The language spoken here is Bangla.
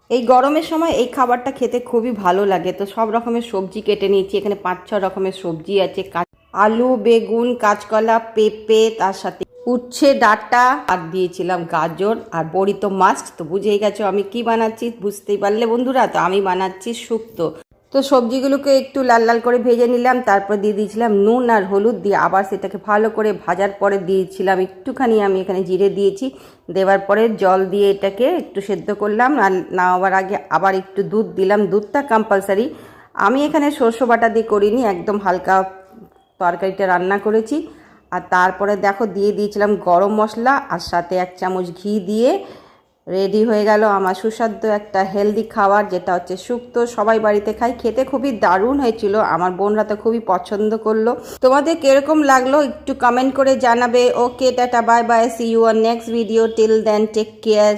এই গরমের সময় এই খাবারটা খেতে খুবই ভালো লাগে। তো সব রকমের সবজি কেটে নিয়েছি, এখানে 5-6 রকমের সবজি আছে, আলু, বেগুন, কাঁচকলা, পেঁপে, তার সাথে উচ্ছে ডাঁটা, আর দিয়েছিলাম গাজর আর বড়ি তো মাস্ট। তো বুঝেই গেছো আমি কি বানাচ্ছি, বুঝতেই পারলে বন্ধুরা। তো আমি বানাচ্ছি শুক্তো। তো সবজিগুলোকে একটু লাল লাল করে ভেজে নিলাম, তারপর দিয়ে দিয়েছিলাম নুন আর হলুদ দিয়ে, আবার সেটাকে ভালো করে ভাজার পরে দিয়েছিলাম একটুখানি, আমি এখানে জিরে দিয়েছি, দেওয়ার পরে জল দিয়ে এটাকে একটু সেদ্ধ করলাম। আর নামাবার আগে আবার একটু দুধ দিলাম, দুধটা কম্পালসারি। আমি এখানে সরষে বাটা দিয়ে করিনি, একদম হালকা তরকারিটা রান্না করেছি। আর তারপরে দেখো দিয়ে দিয়েছিলাম গরম মশলা, আর সাথে 1 চামচ ঘি দিয়ে রেডি হয়ে গেল আমার সুস্বাদু একটা হেলদি খাবার, যেটা হচ্ছে শুক্তো। সবাই বাড়িতে খাই, খেতে খুবই দারুণ হয়েছিল, আমার বোনরা তো খুবই পছন্দ করলো। তোমাদের কিরকম লাগলো একটু কমেন্ট করে জানাবে। Okay, tata, bye bye, see you on next video, till then take care.